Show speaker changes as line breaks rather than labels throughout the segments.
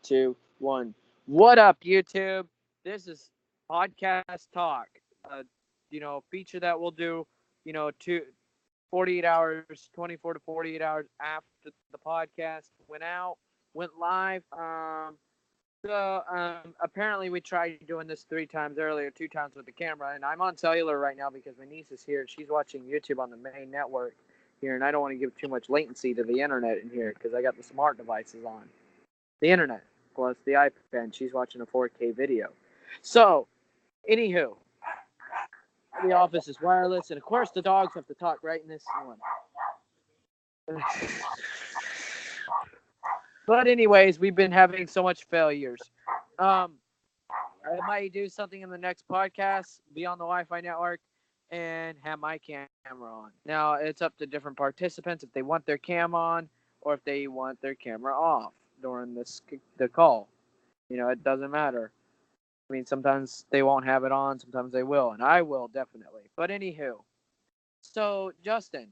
2, 1. What up, YouTube? This is Podcast Talk. Uh, feature that we'll do, 48 hours, 24 to 48 hours after the podcast went live. Apparently we tried doing this 3 times earlier, 2 times with the camera, and I'm on cellular right now because my niece is here. She's watching YouTube on the main network here, and I don't want to give too much latency to the internet in here because I got the smart devices on. The internet plus the iPad, and she's watching a 4K video. So, anywho, the office is wireless, and of course the dogs have to talk right in this one. But anyways, we've been having so much failures. I might do something in the next podcast, be on the Wi-Fi network, and have my camera on. Now, it's up to different participants if they want their cam on or if they want their camera off during the call. It doesn't matter. I mean, sometimes they won't have it on, sometimes they will, and I will definitely. But anywho, so Justin,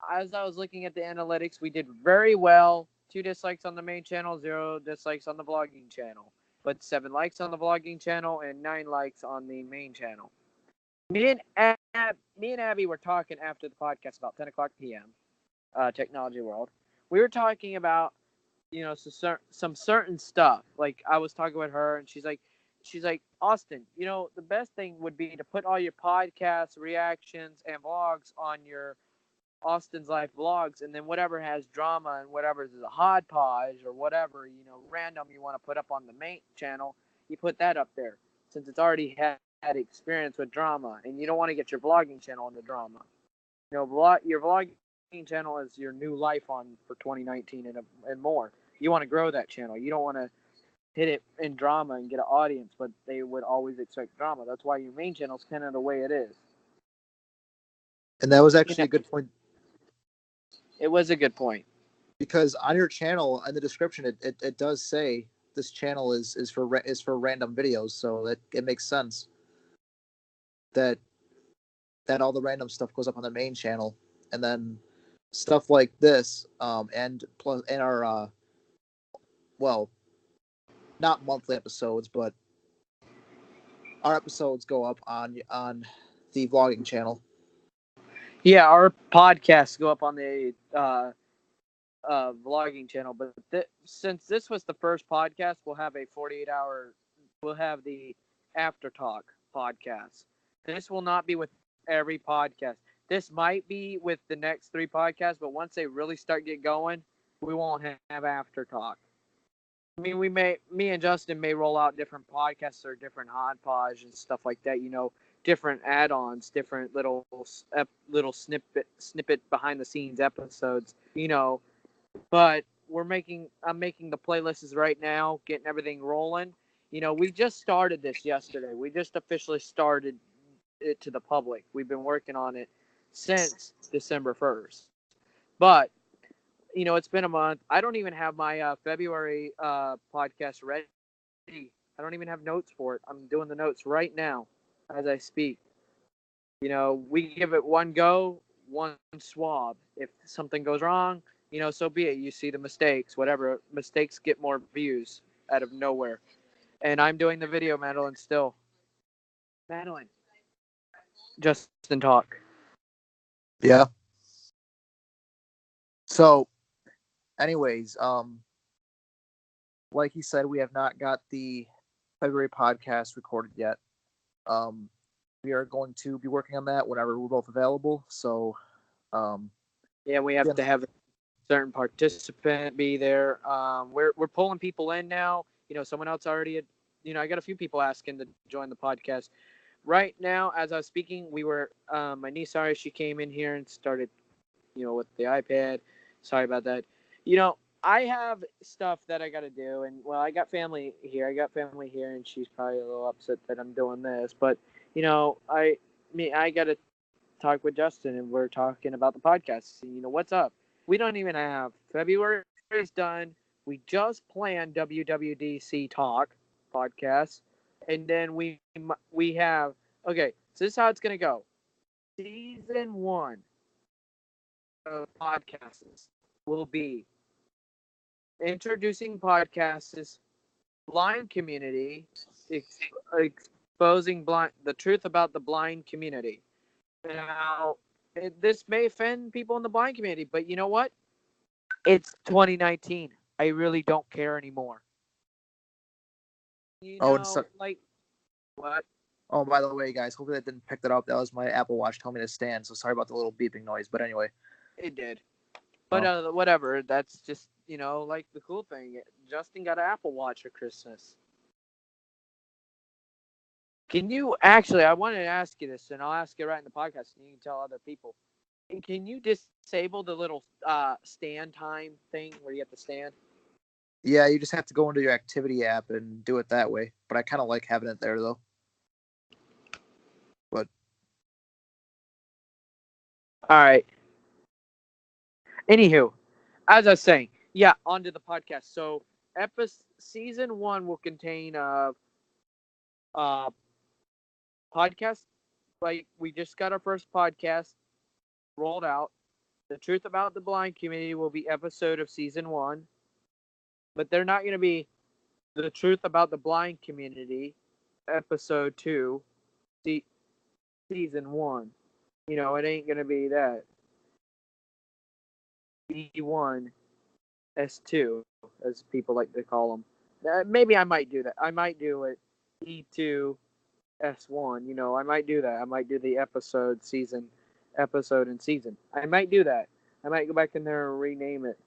as I was looking at the analytics, we did very well. 2 dislikes on the main channel, 0 dislikes on the vlogging channel, but 7 likes on the vlogging channel and 9 likes on the main channel. Me and Abby were talking after the podcast about 10 o'clock p.m. Technology World. We were talking about some certain stuff. Like I was talking with her, and she's like, Austin, the best thing would be to put all your podcasts, reactions, and vlogs on your Austin's Life vlogs, and then whatever has drama and whatever is a hodgepodge or whatever, random you want to put up on the main channel, you put that up there since it's already had experience with drama, and you don't want to get your vlogging channel into drama. Your vlogging channel is your new life on for 2019 and more. You want to grow that channel. You don't want to hit it in drama and get an audience, but they would always expect drama. That's why your main channel is kind of the way it is.
And that was actually a good point.
It was a good point.
Because on your channel, in the description, it does say this channel is for random videos, so it makes sense that all the random stuff goes up on the main channel, and then stuff like this, and our not monthly episodes, but our episodes go up on the vlogging channel.
Yeah, our podcasts go up on the vlogging channel, but since this was the first podcast, we'll have the After Talk podcast. This will not be with every podcast. This might be with the next 3 podcasts, but once they really get going, we won't have After Talk. I mean, me and Justin may roll out different podcasts or different hodgepodge and stuff like that, different add-ons, different little snippet behind the scenes episodes, but I'm making the playlists right now, getting everything rolling. We just started this yesterday. We just officially started it to the public. We've been working on it since December 1st. But, it's been a month. I don't even have my February podcast ready. I don't even have notes for it. I'm doing the notes right now as I speak. We give it one go, one swab. If something goes wrong, so be it. You see the mistakes, whatever. Mistakes get more views out of nowhere. And I'm doing the video, Madeline, still. Madeline. Justin talk.
Yeah. So, anyways, like he said, we have not got the February podcast recorded yet. We are going to be working on that whenever we're both available. So,
we have to have a certain participant be there. We're pulling people in now. Someone else already had, I got a few people asking to join the podcast. Right now, as I was speaking, we were, my niece, she came in here and started, with the iPad. Sorry about that. I have stuff that I got to do, and I got family here. And she's probably a little upset that I'm doing this, but I got to talk with Justin, and we're talking about the podcast. What's up? We don't even have February is done. We just planned WWDC Talk podcast, and then we have okay. So this is how it's gonna go. Season 1 of podcasts will be introducing podcasts blind community, exposing the truth about the blind community. Now, this may offend people in the blind community, but you know what? It's 2019. I really don't care anymore.
Oh, and so,
Like what?
oh, by the way, guys, hopefully that didn't pick that up. That was my Apple Watch telling me to stand. So sorry about the little beeping noise. But anyway,
It did. But
oh,
whatever. That's just like the cool thing. Justin got an Apple Watch for Christmas. Can you actually? I wanted to ask you this, and I'll ask you right in the podcast, and you can tell other people. Can you disable the little stand time thing where you have to stand?
yeah, you just have to go into your activity app and do it that way. But I kind of like having it there though. But
All right. Anywho, as I was saying, yeah, onto the podcast. So, season 1 will contain podcast. Like we just got our first podcast rolled out. The truth about the blind community will be episode of season 1, but they're not going to be the truth about the blind community episode 2, season 1. It ain't going to be that. B1 S2, as people like to call them. Maybe I might do that. I might do it E2 S1. I might do that. I might do the episode and season. I might do that. I might go back in there and rename it.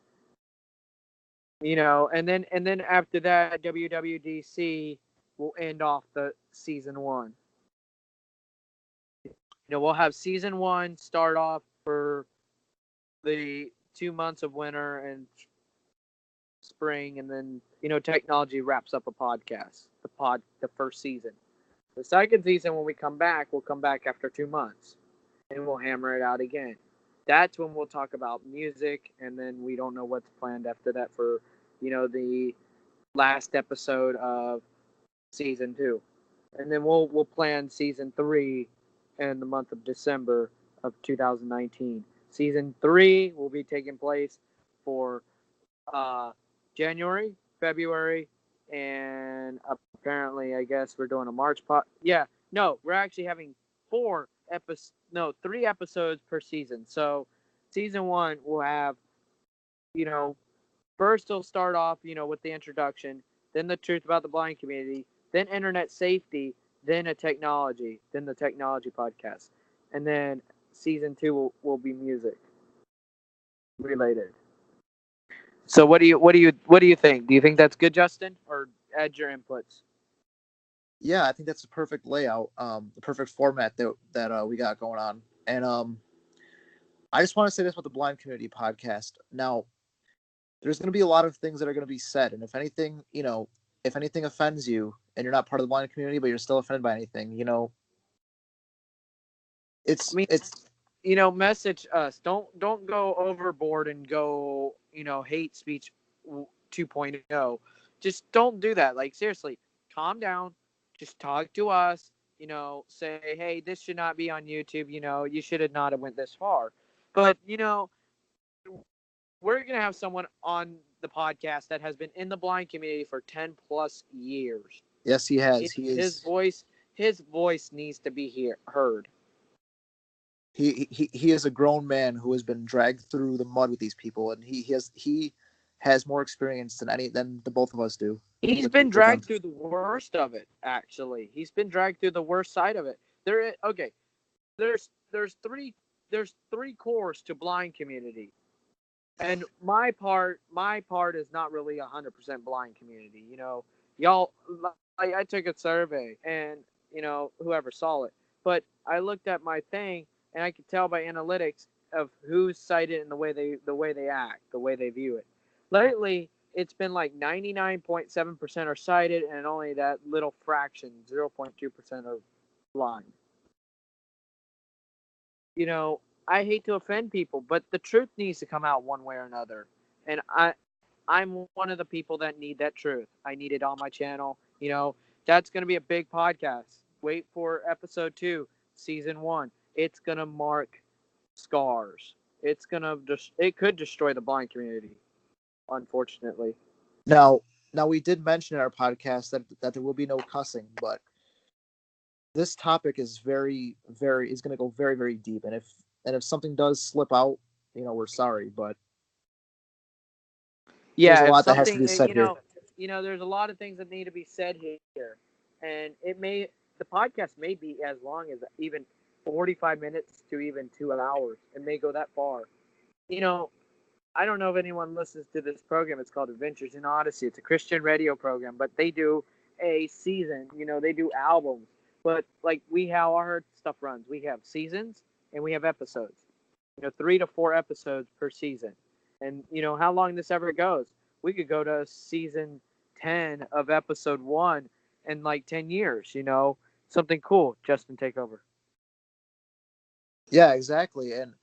And then after that, WWDC will end off the season 1. We'll have season 1 start off for the 2 months of winter and spring, and then technology wraps up a podcast. The first season. The second season, when we come back, we'll come back after 2 months, and we'll hammer it out again. That's when we'll talk about music, and then we don't know what's planned after that for the last episode of season 2, and then we'll plan season 3 in the month of December of 2019. Season 3 will be taking place for January, February, and apparently, I guess we're doing a March pot. Yeah, no, we're actually having 3 episodes per season. So, season 1 will have, first it'll start off, with the introduction, then the truth about the blind community, then internet safety, then the technology podcast, and then season 2 will be music related. So what do you think? Do you think that's good, Justin? Or add your inputs?
yeah, I think that's the perfect layout, the perfect format that we got going on. And I just want to say this about the Blind Community podcast. Now, there's going to be a lot of things that are going to be said, and if anything, if anything offends you, and you're not part of the blind community, but you're still offended by anything,
I mean,
it's
message us. Don't go overboard and go, hate speech 2.0. Just don't do that. Like, seriously, calm down. Just talk to us. Say, hey, this should not be on YouTube. You should have not have went this far. But we're gonna have someone on the podcast that has been in the blind community for 10 plus years.
yes, he has. He
His
is.
voice needs to be heard.
He is a grown man who has been dragged through the mud with these people, and he has more experience than the both of us do.
He's been dragged through the worst of it. Actually, he's been dragged through the worst side of it. There's three cores to blind community, and my part is not really 100% blind community. Y'all, I took a survey, and whoever saw it, but I looked at my thing, and I could tell by analytics of who's cited and the way they act, the way they view it. Lately, it's been like 99.7% are cited, and only that little fraction, 0.2%, are blind. I hate to offend people, but the truth needs to come out one way or another. And I'm one of the people that need that truth. I need it on my channel. That's going to be a big podcast. Wait for episode 2, season 1. It's going to mark scars. It could destroy the blind community, unfortunately.
Now, Now, we did mention in our podcast that there will be no cussing, but this topic is very, very is going to go very, very deep. And if something does slip out, we're sorry, but there's a
Yeah, if
lot that has to
something,
be said here.
there's a lot of things that need to be said here, and the podcast may be as long as even 45 minutes to even 2 hours. It may go that far. You know, I don't know if anyone listens to this program. It's called Adventures in Odyssey. It's a Christian radio program, but they do a season. They do albums. But like we how our stuff runs, we have seasons and we have episodes. 3 to 4 episodes per season. And how long this ever goes, we could go to season 10 of episode 1 in like 10 years. Something cool. Justin, take over.
Yeah, exactly. And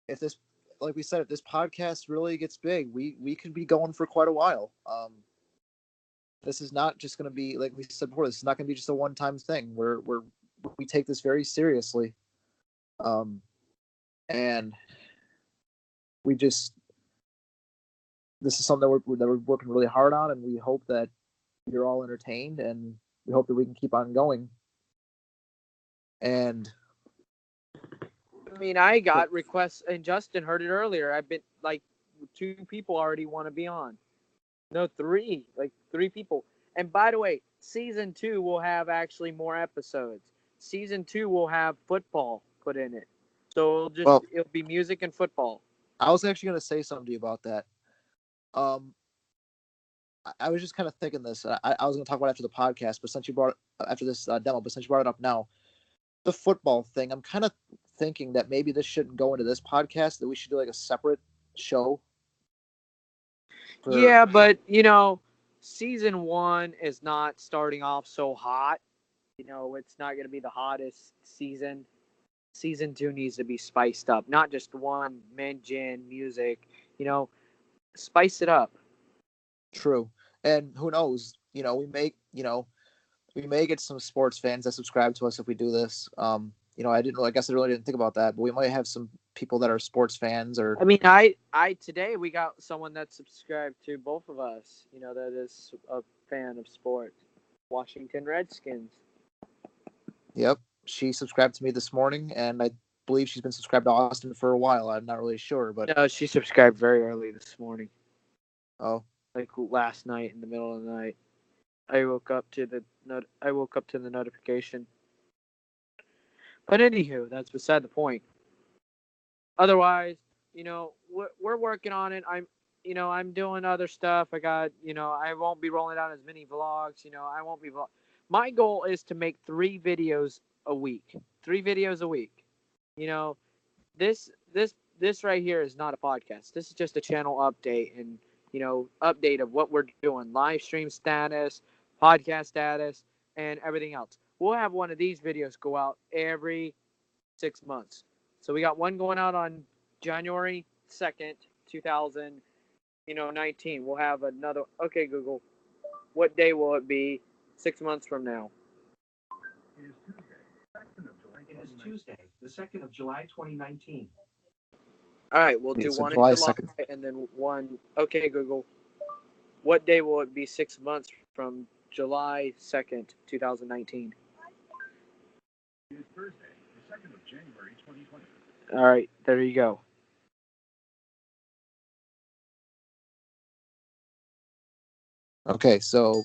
if this, like we said, if this podcast really gets big, we could be going for quite a while. This is not just going to be, like we said before, this is not going to be just a one-time thing. We take this very seriously, and we just this is something that we're working really hard on, and we hope that you're all entertained, and we hope that we can keep on going. And
I mean, I got requests, and Justin heard it earlier. I've been like 2 people already want to be on. No, 3, like 3 people. And by the way, season 2 will have actually more episodes. Season 2 will have football put in it, so it'll be music and football.
I was actually going to say something to you about that. I was just kind of thinking this. I was going to talk about it after the podcast, but since you brought it after this demo, but since you brought it up now, the football thing, I'm kind of thinking that maybe this shouldn't go into this podcast. That we should do like a separate show.
Yeah, but season 1 is not starting off so hot. It's not going to be the hottest season. Season 2 needs to be spiced up, not just one mention music. Spice it up.
True, and who knows? We may get some sports fans that subscribe to us if we do this. I guess I really didn't think about that, but we might have some people that are sports fans. Or
I mean, I today we got someone that subscribed to both of us. That is a fan of sports. Washington Redskins.
Yep, she subscribed to me this morning, and I believe she's been subscribed to Austin for a while. I'm not really sure, but
No, she subscribed very early this morning.
Oh,
like last night in the middle of the night. I woke up to the notification. But anywho, that's beside the point. Otherwise, we're working on it. I'm doing other stuff. I got, I won't be rolling out as many vlogs. I won't be My goal is to make 3 videos a week. 3 videos a week. This right here is not a podcast. This is just a channel update and, update of what we're doing, live stream status, podcast status, and everything else. We'll have one of these videos go out every 6 months. So we got one going out on January 2nd, 2019. We'll have another. Okay, Google, what day will it be 6 months from now?
It is Tuesday, the 2nd of July, 2019.
All right, we'll do one in July 2nd. And then one. Okay, Google, what day will it be 6 months from July 2nd, 2019?
It is Thursday, the 2nd of January, 2020.
All right, there you go.
Okay, so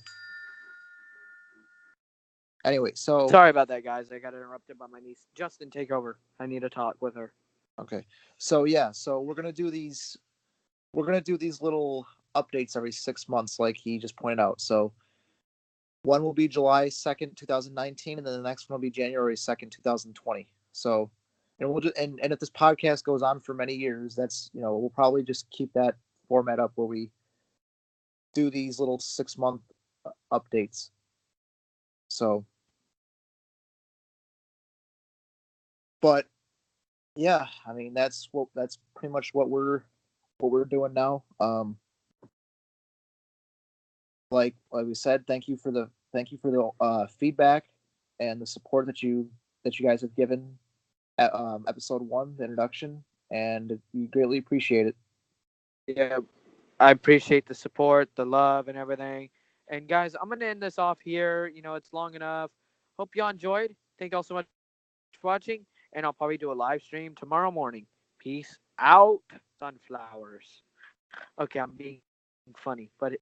anyway,
sorry about that, guys. I got interrupted by my niece. Justin, take over. I need to talk with her.
Okay, so yeah, so we're gonna do these little updates every 6 months, like he just pointed out. So one will be July 2nd, 2019, and then the next one will be January 2nd, 2020. So, and we'll just and if this podcast goes on for many years, that's we'll probably just keep that format up where we do these little 6-month updates. So, but yeah, I mean that's pretty much what we're doing now. Like we said, thank you for the feedback and the support that you guys have given at episode 1, the introduction, and we greatly appreciate it.
Yeah, I appreciate the support, the love, and everything. And guys, I'm gonna end this off here. It's long enough. Hope y'all enjoyed. Thank y'all so much for watching, and I'll probably do a live stream tomorrow morning. Peace out, sunflowers. Okay, I'm being funny, but it